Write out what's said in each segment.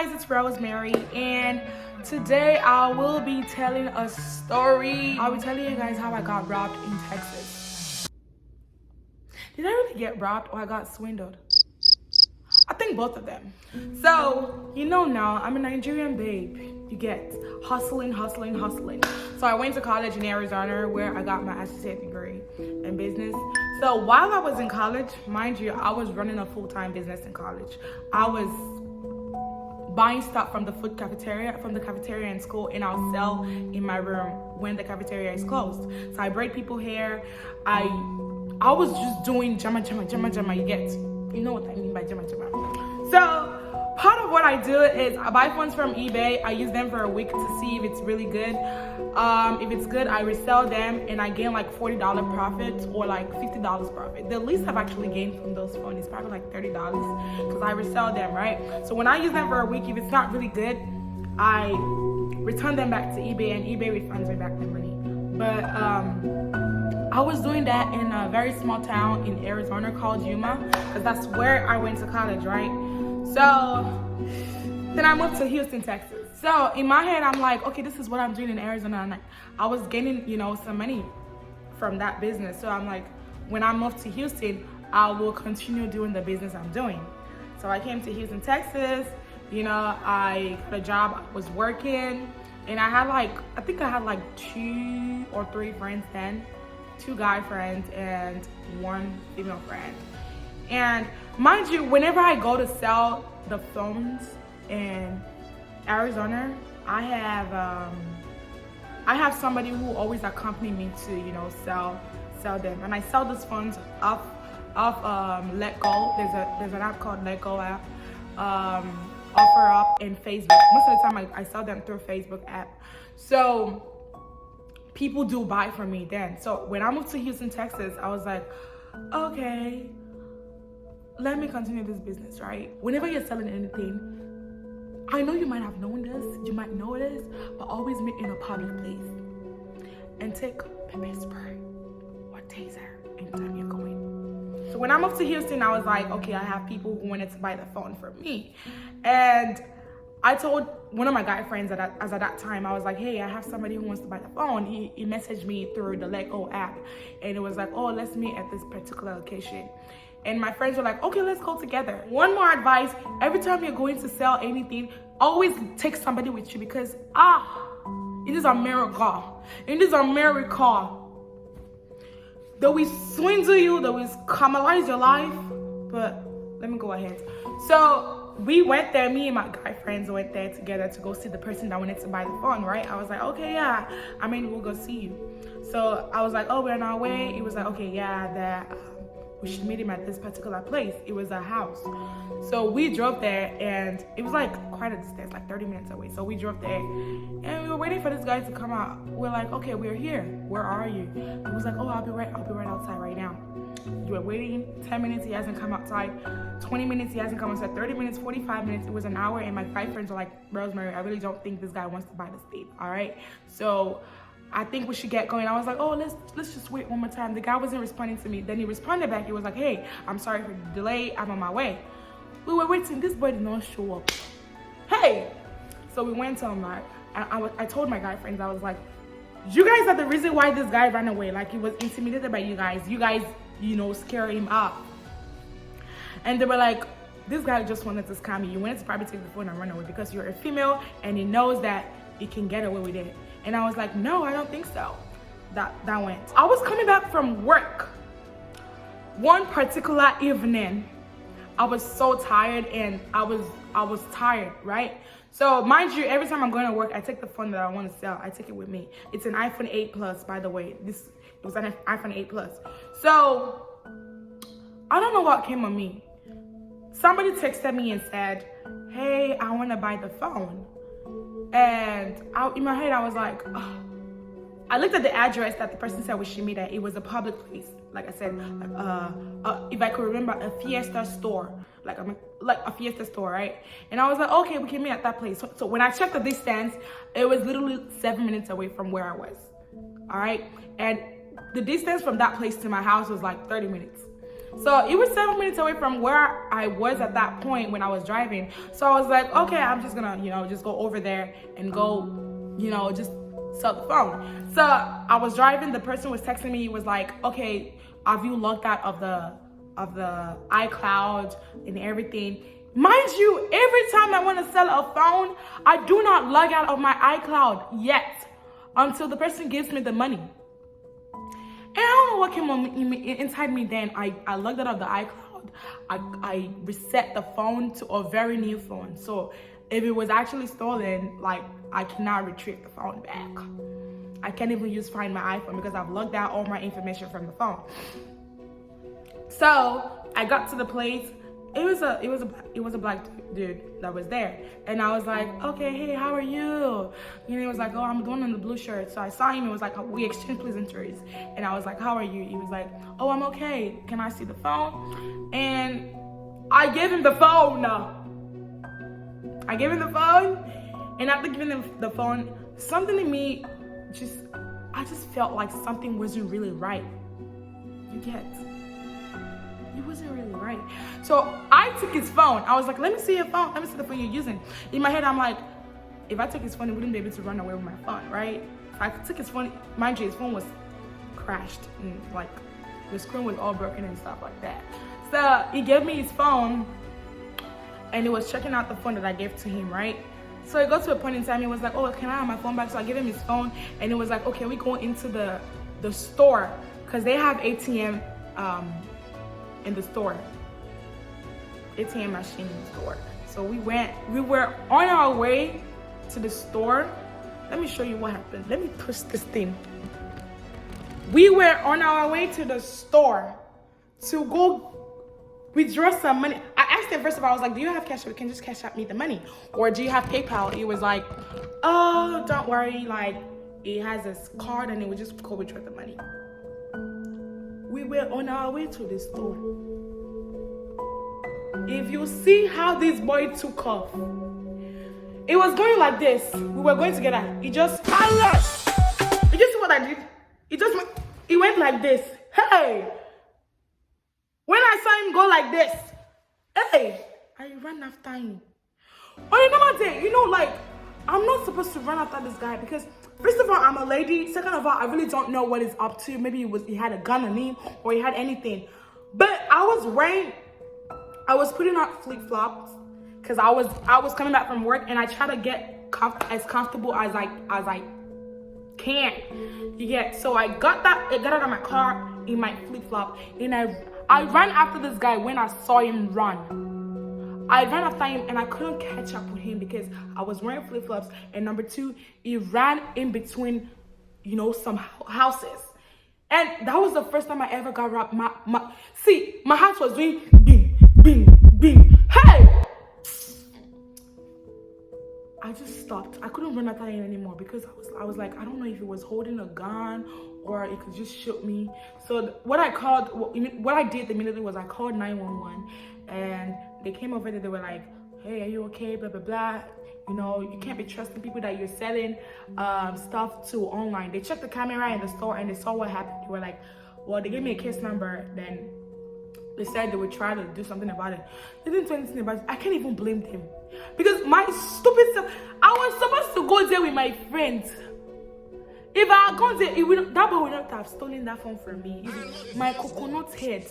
guys, it's Rosemary, and today I will be telling a story. I'll be telling you guys how I got robbed in Texas. Did I really get robbed or I got swindled? I think both of them. So, you know now, I'm a Nigerian babe. You get hustling. So I went to college in Arizona where I got my associate degree in business. So while I was in college, mind you, I was running a full-time business in college. I was buying stuff from the cafeteria in school, and I'll sell in my room when the cafeteria is closed. So I braid people hair. I was just doing jama, you get, you know what I mean by jama. So part of what I do is I buy phones from eBay. I use them for a week to see if it's really good. If it's good, I resell them and I gain like $40 profit or like $50 profit. The least I've actually gained from those phones is probably like $30 because I resell them, right? So when I use them for a week, if it's not really good, I return them back to eBay and eBay refunds me back the money. But I was doing that in a very small town in Arizona called Yuma, because that's where I went to college, right? So then I moved to Houston, Texas. So in my head, I'm like, okay, this is what I'm doing in Arizona. And I was gaining, you know, some money from that business. So I'm like, when I moved to Houston, I will continue doing the business I'm doing. So I came to Houston, Texas. You know, I got a job, I was working, and I had like, I think I had like 2 or 3 friends then. 2 guy friends and 1 female friend. And mind you, whenever I go to sell the phones in Arizona, I have somebody who always accompany me to, you know, sell them. And I sell these phones off Letgo. There's an app called Letgo app, OfferUp, and Facebook. Most of the time I sell them through Facebook app. So people do buy from me then. So when I moved to Houston, Texas, I was like, okay, let me continue this business, right? Whenever you're selling anything, I know you might have known this, you might know this, but always meet in a public place and take pepper spray or taser anytime you're going. So when I moved to Houston, I was like, okay, I have people who wanted to buy the phone from me. And I told one of my guy friends at that time, I was like, hey, I have somebody who wants to buy the phone. He messaged me through the Letgo app, and it was like, oh, let's meet at this particular location. And my friends were like, okay, let's go together. One more advice, every time you're going to sell anything, always take somebody with you, because it is America. It is America. They will swindle you, they will commercialize your life, but let me go ahead. So we went there, me and my guy friends went there together to go see the person that wanted to buy the phone, right? I was like, okay, yeah, I mean, we'll go see you. So I was like, oh, we're on our way. It was like, okay, yeah, we should meet him at this particular place. It was a house. So we drove there, and it was like quite a distance, like 30 minutes away. So we drove there, and we were waiting for this guy to come out. We're like, okay, we're here. Where are you? He was like, oh, I'll be right outside right now. You were waiting 10 minutes, he hasn't come outside. 20 minutes, he hasn't come outside. 30 minutes, 45 minutes, it was an hour, and my 5 friends were like, Rosemary, I really don't think this guy wants to buy this thing, all right? So I think we should get going. I was like, oh, let's just wait one more time. The guy wasn't responding to me. Then he responded back. He was like, hey, I'm sorry for the delay. I'm on my way. We were waiting. This boy did not show up. Hey! So we went to him. I told my guy friends, I was like, you guys are the reason why this guy ran away. Like, he was intimidated by you guys. You guys, you know, scare him up. And they were like, this guy just wanted to scam you. You wanted to probably take the phone and run away because you're a female and he knows that he can get away with it. And I was like, no, I don't think so. That went. I was coming back from work. One particular evening, I was so tired, and I was tired, right? So mind you, every time I'm going to work, I take the phone that I want to sell. I take it with me. It's an iPhone 8 Plus, by the way. It was an iPhone 8 Plus. So I don't know what came on me. Somebody texted me and said, hey, I want to buy the phone. And in my head, I was like, oh. I looked at the address that the person said was Shimida. It was a public place. Like I said, if I could remember, a Fiesta store, like a Fiesta store, right? And I was like, okay, we can meet at that place. So when I checked the distance, it was literally 7 minutes away from where I was. All right, and the distance from that place to my house was like 30 minutes. So it was 7 minutes away from where I was at that point when I was driving. So I was like, okay, I'm just gonna, just go over there and go, just sell the phone. So I was driving, the person was texting me, he was like, okay, have you logged out of the iCloud and everything? Mind you, every time I want to sell a phone, I do not log out of my iCloud yet until the person gives me the money. And I don't know what came on inside me then. I logged out of the iCloud. I reset the phone to a very new phone. So if it was actually stolen, like, I cannot retrieve the phone back. I can't even Find My iPhone because I've logged out all my information from the phone. So I got to the place. It was a black dude that was there, and I was like, okay, hey, how are you? He was like, oh, I'm going in the blue shirt. So I saw him. It was like, we exchanged pleasantries, and I was like, how are you? He was like, oh, I'm okay. Can I see the phone? And I gave him the phone. And after giving him the phone, something in me I just felt like something wasn't really right. You get? It wasn't really right. So I took his phone. I was like, let me see your phone. Let me see the phone you're using. In my head, I'm like, if I took his phone, he wouldn't be able to run away with my phone, right? If I took his phone, mind you, his phone was crashed. And like, the screen was all broken and stuff like that. So he gave me his phone, and he was checking out the phone that I gave to him, right? So it got to a point in time, he was like, oh, can I have my phone back? So I gave him his phone, and it was like, okay, we go into the store, because they have ATM in the store, ATM machine in the store. So we were on our way to the store. Let me show you what happened. Let me push this thing. We were on our way to the store to go withdraw some money. I asked him first of all, I was like, do you have cash? You can just cash out me the money. Or do you have PayPal? He was like, oh, don't worry. Like, he has his card and he would just go withdraw the money. We were on our way to the store. If you see how this boy took off, it was going like this. We were going together. He just see what I did? He went like this. Hey! When I saw him go like this, hey, I ran after him. On another day, like, I'm not supposed to run after this guy because, first of all, I'm a lady. Second of all, I really don't know what he's up to. Maybe he had a gun on him or he had anything. But I was putting on flip-flops because I was coming back from work, and I try to get as comfortable as I can. You get? So I got out of my car in my flip-flop, and I ran after this guy when I saw him run. I ran after him and I couldn't catch up with him because I was wearing flip-flops. And number two, he ran in between, some houses. And that was the first time I ever got robbed. My heart was doing bing, bing, bing. Hey! I just stopped. I couldn't run after him anymore because I was like, I don't know if he was holding a gun or he could just shoot me. So what I did immediately was I called 911, and they came over there. They were like, hey, are you okay? Blah, blah, blah. You can't be trusting people that you're selling stuff to online. They checked the camera in the store and they saw what happened. They were like, well, they gave me a case number. Then they said they would try to do something about it. They didn't do anything about it. I can't even blame them. Because my stupid self, I was supposed to go there with my friends. If I had gone there, that boy would not have stolen that phone from me. My coconut head,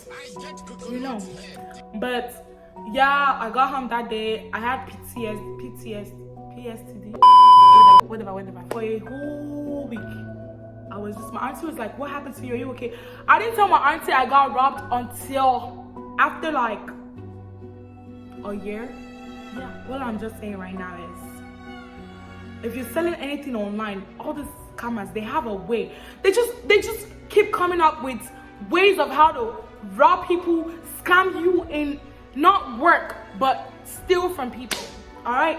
But yeah, I got home that day. I had PTSD, whatever, for a whole week. My auntie was like, what happened to you? Are you okay? I didn't tell my auntie I got robbed until after like a year. Yeah, what I'm just saying right now is, if you're selling anything online, all these scammers, they have a way. They just keep coming up with ways of how to rob people, scam you, and not work, but steal from people. All right.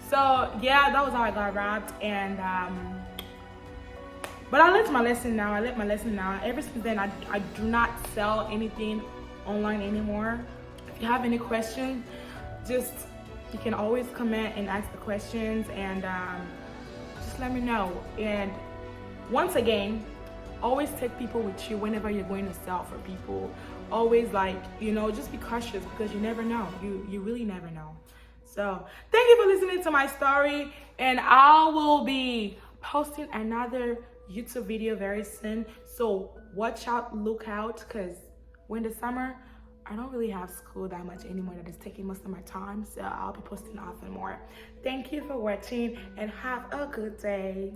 So yeah, that was how I got robbed, and but I learned my lesson now. Ever since then, I do not sell anything online anymore. If you have any questions, you can always comment and ask the questions, and just let me know. And once again, always take people with you whenever you're going to sell for people always like, you know, just be cautious because you never know. You really never know. So thank you for listening to my story, and I will be posting another YouTube video very soon. So watch out, look out, because when the summer, I don't really have school that much anymore. That is taking most of my time. So I'll be posting often more. Thank you for watching and have a good day.